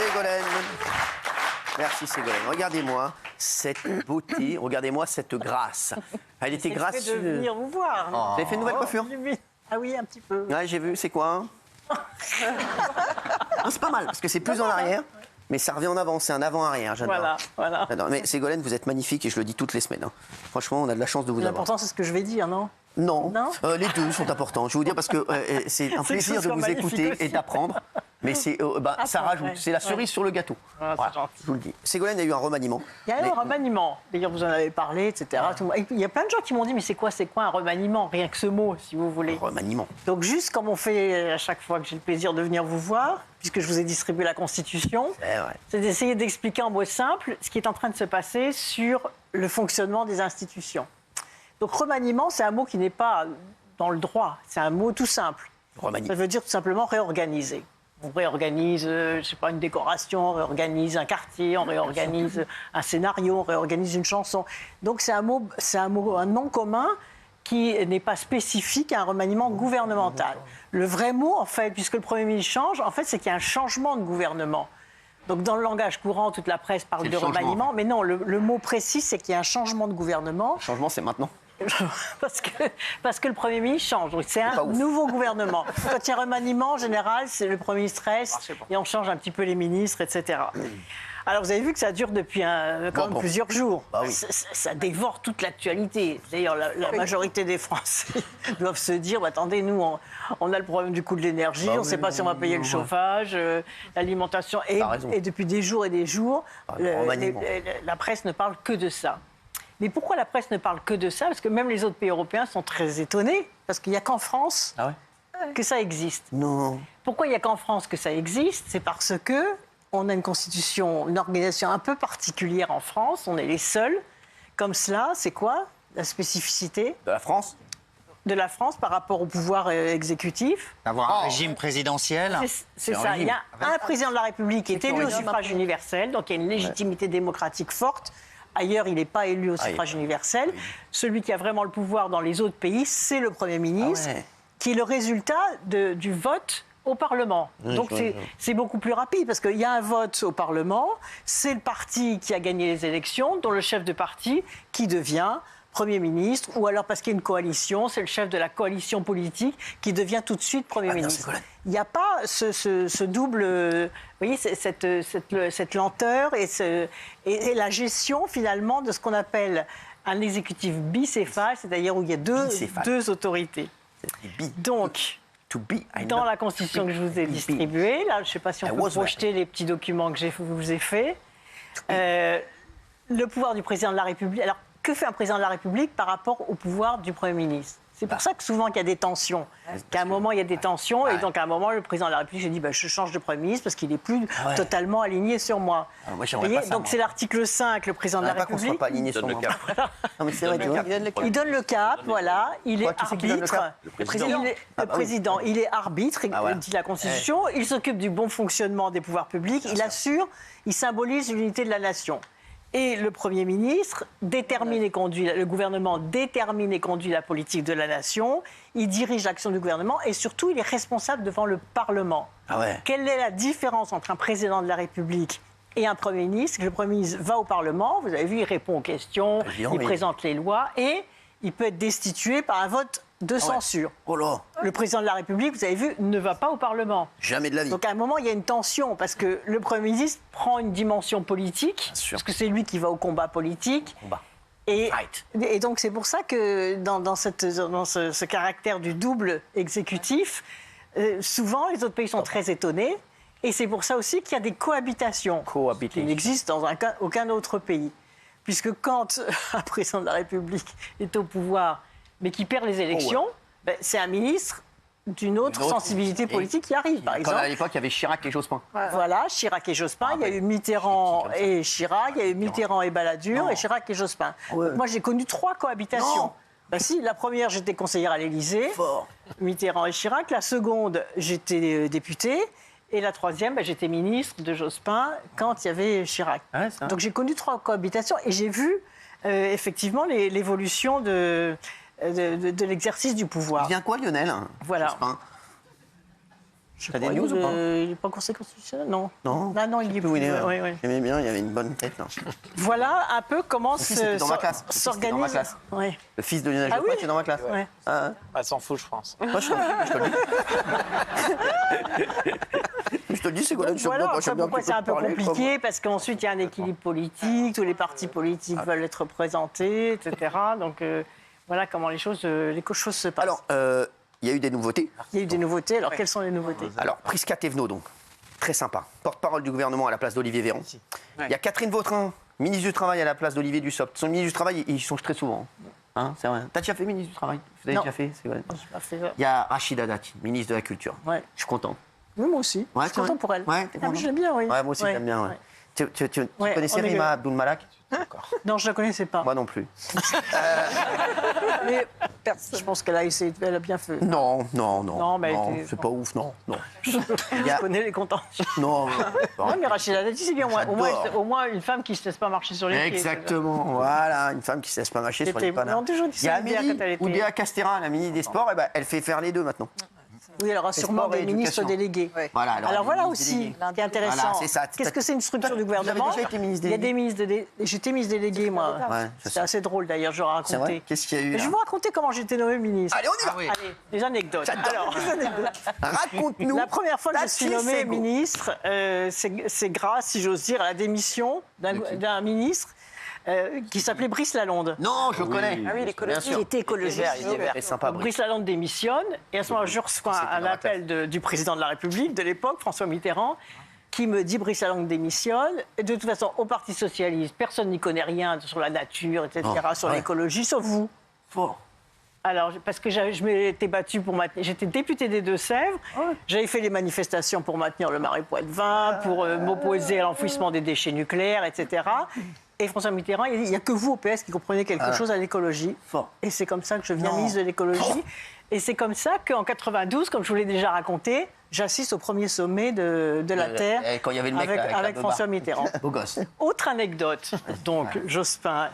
Ségolène. Merci Ségolène. Regardez-moi cette beauté, regardez-moi cette grâce. Elle était gracieuse. de venir vous voir. Vous avez fait une nouvelle coiffure? Ah oui, un petit peu. Ouais, j'ai vu, c'est quoi c'est pas mal, parce que c'est plus en arrière, mais ça revient en avant, c'est un avant-arrière, j'adore. Voilà. J'adore. Mais Ségolène, vous êtes magnifique et je le dis toutes les semaines. Hein. Franchement, on a de la chance de vous avoir. L'important, c'est ce que je vais dire, non? Non, les deux sont importants. Je vais vous dire parce que c'est un plaisir de vous écouter et d'apprendre. Mais c'est, ça rajoute, c'est la cerise sur le gâteau. Ah, voilà, je vous le dis. Ségolène, il y a eu un remaniement. Il y a eu un remaniement. D'ailleurs, vous en avez parlé, etc. Il y a plein de gens qui m'ont dit, mais c'est quoi un remaniement? Rien que ce mot, si vous voulez. Remaniement. Donc, juste comme on fait à chaque fois que j'ai le plaisir de venir vous voir, puisque je vous ai distribué la Constitution, c'est d'essayer d'expliquer en mots simples ce qui est en train de se passer sur le fonctionnement des institutions. Donc, remaniement, c'est un mot qui n'est pas dans le droit. C'est un mot tout simple. Ça veut dire tout simplement réorganiser. On réorganise, je sais pas, une décoration, on réorganise un quartier, on réorganise un scénario, on réorganise une chanson. Donc c'est un nom commun qui n'est pas spécifique à un remaniement gouvernemental. Le vrai mot, en fait, puisque le Premier ministre change, en fait, c'est qu'il y a un changement de gouvernement. Donc dans le langage courant, toute la presse parle de remaniement, mais non, le mot précis, c'est qu'il y a un changement de gouvernement. Le changement, c'est maintenant. Parce que le Premier ministre change. Donc c'est un nouveau gouvernement. Quand il y a un remaniement, en général, c'est le Premier ministre reste et on change un petit peu les ministres, etc. Alors vous avez vu que ça dure depuis quand même plusieurs jours. Bah oui. Ça dévore toute l'actualité. D'ailleurs, la majorité des Français doivent se dire, attendez, nous, on a le problème du coût de l'énergie, on ne sait pas si on va payer le chauffage, l'alimentation. Et depuis des jours et des jours, la presse ne parle que de ça. Mais pourquoi la presse ne parle que de ça? Parce que même les autres pays européens sont très étonnés, parce qu'il n'y a qu'en France que ça existe. Non. Pourquoi il n'y a qu'en France que ça existe? C'est parce qu'on a une constitution, une organisation un peu particulière en France, on est les seuls. Comme cela, c'est quoi la spécificité de la France? De la France par rapport au pouvoir exécutif. D'avoir un régime présidentiel. C'est ça. Il y a un président de la République qui est élu au suffrage universel, donc il y a une légitimité démocratique forte. Ailleurs, il n'est pas élu au suffrage universel. Celui qui a vraiment le pouvoir dans les autres pays, c'est le Premier ministre, qui est le résultat du vote au Parlement. Donc c'est beaucoup plus rapide, parce qu'il y a un vote au Parlement, c'est le parti qui a gagné les élections, dont le chef de parti qui devient Premier ministre, ou alors parce qu'il y a une coalition, c'est le chef de la coalition politique qui devient tout de suite Premier ministre. Il n'y a pas ce double... Vous voyez, cette lenteur et la gestion, finalement, de ce qu'on appelle un exécutif bicéphale, c'est-à-dire où il y a deux autorités. Donc, dans la Constitution que je vous ai distribuée, là, je ne sais pas si on peut projeter les petits documents que je vous ai faits, le pouvoir du président de la République... Alors, que fait un président de la République par rapport au pouvoir du Premier ministre? C'est pour ça que souvent qu'il y a des tensions. Qu'à un moment, il y a des tensions, et donc à un moment, le président de la République se dit je change de Premier ministre parce qu'il n'est plus totalement aligné sur moi. Moi, donc c'est l'article 5, le président de la République. Qu'on soit pas aligné sur moi. Non, mais c'est vrai, il donne le cap, voilà. Il est arbitre. Le président, il est arbitre, dit la Constitution. Il s'occupe du bon fonctionnement des pouvoirs publics. Il assure, il symbolise l'unité de la nation. Et le Premier ministre détermine et conduit, le gouvernement détermine et conduit la politique de la nation, il dirige l'action du gouvernement et surtout il est responsable devant le Parlement. Quelle est la différence entre un président de la République et un Premier ministre? Le Premier ministre va au Parlement, vous avez vu, il répond aux questions, il présente les lois et il peut être destitué par un vote de censure. Le président de la République, vous avez vu, ne va pas au Parlement. Jamais de la vie. Donc à un moment, il y a une tension, parce que le Premier ministre prend une dimension politique, parce que c'est lui qui va au combat politique. Et donc c'est pour ça que dans ce caractère du double exécutif, souvent les autres pays sont très étonnés. Et c'est pour ça aussi qu'il y a des cohabitations qui n'existent dans aucun autre pays. Puisque quand un président de la République est au pouvoir, mais qui perd les élections, c'est un ministre d'une autre sensibilité politique qui arrive, par exemple. À l'époque, il y avait Chirac et Jospin. Voilà, Chirac et Jospin. Il y a eu Mitterrand et Chirac, il y a eu Mitterrand et Balladur, et Chirac et Jospin. Moi, j'ai connu 3 cohabitations. Si, la première, j'étais conseillère à l'Élysée, Mitterrand et Chirac. La seconde, j'étais députée. Et la troisième, j'étais ministre de Jospin quand il y avait Chirac. Donc j'ai connu 3 cohabitations et j'ai vu effectivement l'évolution de l'exercice du pouvoir. Il vient quoi, Lionel? Voilà. T'as des news ou pas? Il n'est pas conseil constitutionnel, non. Non. Ah non, il est plus où il est. Oui, oui. J'aimais bien, il y avait une bonne tête. Là. Voilà un peu comment c'était dans ma classe. C'était dans ma s'organise. classe. Oui. Le fils de Lionel Jospin était dans ma classe. Ouais. Ah, Elle s'en fout, je pense. moi, je te le dis. Je te le dis, c'est quoi là? Voilà, après, pourquoi c'est un peu compliqué? Parce qu'ensuite, il y a un équilibre politique, tous les partis politiques veulent être représentés, etc. Donc, voilà comment les choses se passent. Alors, il y a eu des nouveautés. Il y a eu des nouveautés. Alors, quelles sont les nouveautés? Alors, Prisca Thévenot, donc, très sympa. Porte-parole du gouvernement à la place d'Olivier Véran. Il y a Catherine Vautrin, ministre du Travail à la place d'Olivier Dussopt. Son ministre du Travail, il change très souvent. Hein, c'est vrai. T'as déjà fait ministre du Travail? Vous avez Non. déjà fait? C'est vrai. J'ai pas fait ça. Il y a Rachida Dati, ministre de la Culture. Ouais. Je suis content. Oui, moi aussi. Ouais, je suis content pour elle. Ouais, t'es Ah, content? je l'aime bien, oui. Ouais, moi aussi, Ouais. j'aime bien. Ouais. Tu Ouais, connaissais on est Rima bien. Abdul Malak? Non, je ne la connaissais pas. Moi non plus. Mais je pense qu'elle a essayé, elle a bien fait. Non, Non, mais elle était- c'est pas ouf, non. Il y Je a- connais les contents. Non, Oui, mais Rachida Dati, c'est bien. J'adore. Au moins, une femme qui ne se laisse pas marcher sur les pieds. exactement, voilà, une femme qui ne se laisse pas mâcher sur les C'était- panards. on a toujours dit Il y a ça, Oudéa, Amélie quand elle était- Oudéa Castéra, la ministre des Sports, eh ben, elle fait faire les deux maintenant. Oui, elle aura sûrement sport et des ministres éducation. délégués. Voilà, alors, Alors voilà ministre aussi, délégué. ce qui est intéressant. Voilà, c'est ça. Qu'est-ce que c'est une structure du Vous avez gouvernement? déjà été ministre Il y a délégué? des ministres délégués. J'étais ministre délégué, moi. Ouais, je C'est sais. assez drôle d'ailleurs, je vais C'est vrai? raconter. Qu'est-ce qu'il y a eu Mais je là vais vous raconter comment j'ai été nommé ministre. Allez, on y va. Allez, des anecdotes. Alors, Raconte-nous. la première fois que je suis Tati nommée Sego. ministre, c'est grâce, si j'ose dire, à la démission d'un ministre qui s'appelait Brice Lalonde. Non, je connais. Ah oui, l'écologie. Qui était écologiste. Il était vert, sympa, Donc, Brice Lalonde démissionne. Et à ce moment-là, je reçois C'était un dans la appel du président de la République de l'époque, François Mitterrand, qui me dit Brice Lalonde démissionne. Et de toute façon, au Parti Socialiste, personne n'y connaît rien sur la nature, etc., sur ouais. l'écologie, sauf vous. Fort. Alors, parce que je m'étais battue pour maintenir. J'étais députée des Deux-Sèvres. J'avais fait les manifestations pour maintenir le marais Poitevin, pour m'opposer à l'enfouissement des déchets nucléaires, etc. Et François Mitterrand, il n'y a que vous au PS qui comprenez quelque chose à l'écologie. Fort. Et c'est comme ça que je deviens ministre de l'écologie. Et c'est comme ça qu'en 92, comme je vous l'ai déjà raconté, j'assiste au premier sommet de la Terre Quand il y avait le mec avec la avec beubare. François Mitterrand. Beau gosse. Autre anecdote, donc Jospin,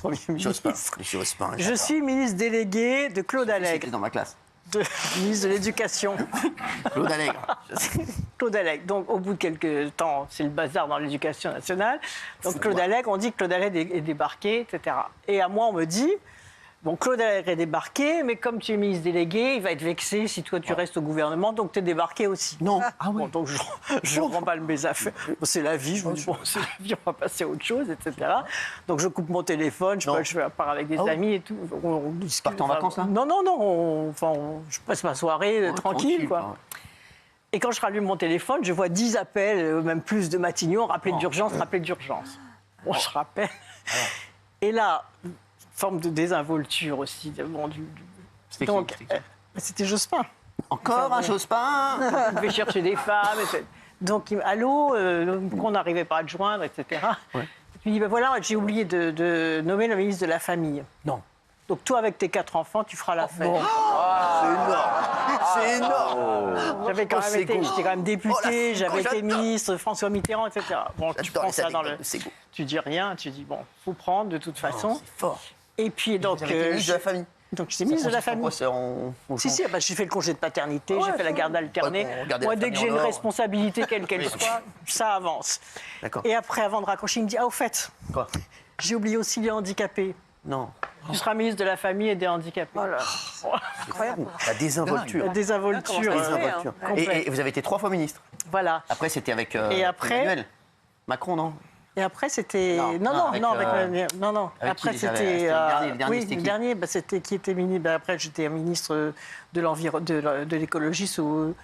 Premier Jospin. ministre. Jospin, Je j'adore. suis ministre délégué de Claude C'était Allègre, dans ma classe. ministre de l'Éducation. Claude Allègre. Claude Allègre. Donc, au bout de quelques temps, c'est le bazar dans l'éducation nationale. Donc, Claude Allègre, on dit que Claude Allègre est débarqué, etc. Et à moi, on me dit, bon, Claude Allègre est débarqué, mais comme tu es ministre délégué, il va être vexé si toi, tu restes au gouvernement, donc tu es débarqué aussi. Non. Bon, donc, je remballe mes affaires. Bon, c'est la vie, je me dis, bon, c'est la vie, on va passer à autre chose, etc. Donc, je coupe mon téléphone, je pars avec des amis et tout. On discute. Partez en vacances, là? Non, je passe ma soirée tranquille, quoi. Et quand je rallume mon téléphone, je vois 10 appels, même plus de Matignon, rappelés d'urgence, rappelés d'urgence. Bon, je rappelle. Et là, forme de désinvolture aussi. Donc, c'était Jospin. Encore un Jospin. Il devait chercher des femmes. Donc, il me dit, allô, pourquoi on n'arrivait pas à te joindre, etc. Ouais. Il me dit, ben voilà, j'ai oublié de nommer le ministre de la Famille. Non. Donc, toi, avec tes 4 enfants, tu feras l'affaire. C'est énorme. J'avais quand même été, j'étais quand même députée, Oh, j'avais été j'adore. ministre, François Mitterrand, etc. Bon, tu J'adore prends les ça dans le... anecdotes de Sego. Tu dis rien, tu dis, bon, faut prendre de toute façon. C'est fort. Et puis, donc... Vous avez été ministre de la famille. Donc, j'étais ministre de la Famille. Si, bah, j'ai fait le congé de paternité, j'ai fait la garde alternée. Ouais, regardez Moi, la dès que famille j'ai en une or. responsabilité, quelle qu'elle soit, ça avance. D'accord. Et après, avant de raccrocher, il me dit, ah, au fait, Quoi? j'ai oublié aussi les handicapés. Non. Tu seras ministre de la Famille et des handicapés. Incroyable. La désinvolture. La désinvolture. La désinvolture. complète. Et vous avez été 3 fois ministre. Voilà. Après, c'était avec Et après- Emmanuel Macron, non? Et après, c'était... Non, Non. avec Après, qui c'était... c'était le dernier, oui, c'était le qui dernier, bah, c'était qui était ministre. Bah, après, j'étais ministre de l'écologie sous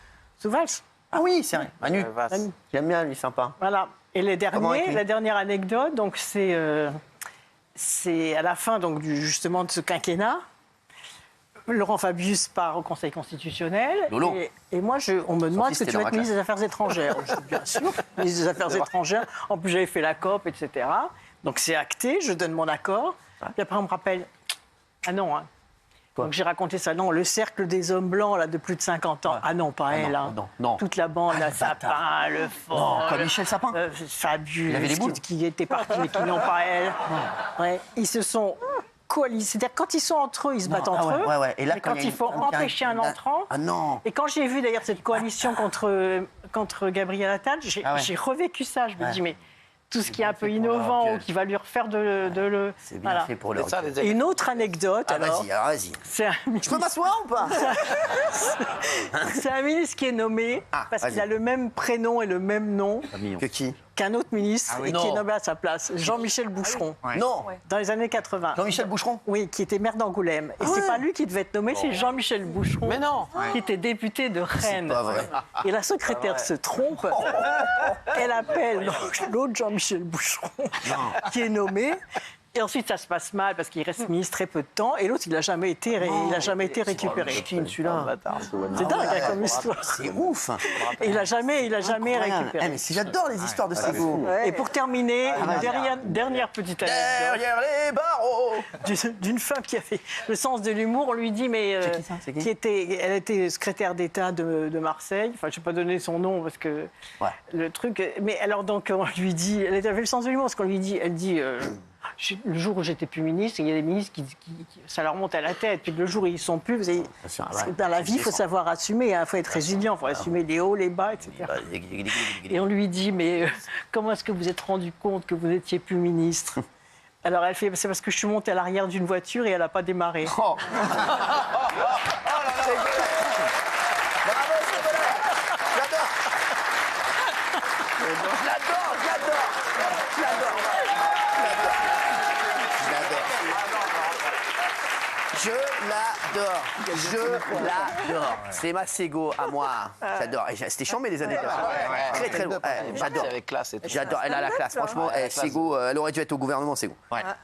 Valls. Ah oui, c'est vrai. Manu. Manu. J'aime bien, lui, sympa. Voilà. Et Comment avec lui la dernière anecdote, donc c'est à la fin donc justement de ce quinquennat. Laurent Fabius part au Conseil constitutionnel. Lolo. Et moi, on me demande fils est-ce que était tu dans vas ma être ministre des Affaires étrangères. Je dis bien sûr, ministre des Affaires étrangères. En plus, j'avais fait la COP, etc. Donc c'est acté, je donne mon accord. Puis après, on me rappelle, ah non, hein. Quoi? Donc j'ai raconté ça. Non, le cercle des hommes blancs là, de plus de 50 ans. Ah non, pas elle. non, hein. non. Toute la bande, la Sapin, le Fort. Non, comme Michel Sapin. Fabius, Il avait les boules. qui étaient partis mais qui n'ont pas elle. Ouais. Ils se sont coalition. C'est-à-dire quand ils sont entre eux, ils se battent entre eux. Ouais. Et là, mais quand il faut empêcher un entrant. Ah non. Et quand j'ai vu d'ailleurs cette coalition contre Gabriel Attal, j'ai revécu ça. Je me dis, mais tout ce qui est un peu innovant ou qui va lui refaire de le. C'est bien fait pour le. Et une autre anecdote. Vas-y. Je peux m'asseoir ou pas? C'est un ministre qui est nommé parce qu'il a le même prénom et le même nom Que qui? qu'un autre ministre et qui est nommé à sa place, Jean-Michel Boucheron. Non. Dans les années 80. Jean-Michel Boucheron? Oui, qui était maire d'Angoulême. Et c'est pas lui qui devait être nommé, c'est Jean-Michel Boucheron. Mais non. Qui était député de Rennes. Pas vrai. Et la secrétaire se trompe. Elle appelle l'autre Jean-Michel Boucheron, qui est nommé. Et ensuite, ça se passe mal parce qu'il reste ministre très peu de temps. Et l'autre, il n'a jamais été récupéré. Celui-là. C'est dingue comme histoire. C'est ouf. Et il n'a jamais récupéré. Mais si j'adore les histoires de Ségo. Et pour terminer, une dernière petite anecdote. Derrière les barreaux. D'une femme qui avait le sens de l'humour. On lui dit, mais C'est qui ça? C'est qui? elle était secrétaire d'État de Marseille. Enfin, je ne vais pas donner son nom parce que le truc. Mais alors donc, on lui dit, elle avait le sens de l'humour parce qu'on lui dit, elle dit. Le jour où j'étais plus ministre, il y a des ministres qui ça leur monte à la tête. Puis le jour où ils sont plus, dans la vie, il faut savoir assumer, il faut être résilient, il faut assumer les hauts, les bas, etc. Et on lui dit, mais comment est-ce que vous êtes rendu compte que vous n'étiez plus ministre? Alors elle fait, c'est parce que je suis montée à l'arrière d'une voiture et elle n'a pas démarré. Bravo, Je l'adore. C'est ma Ségo à moi. J'adore. C'était chambé les années. Très très lourd. J'adore. Avec classe et tout. J'adore. Elle a la classe. Franchement, Ségo, elle aurait dû être au gouvernement, Ségo.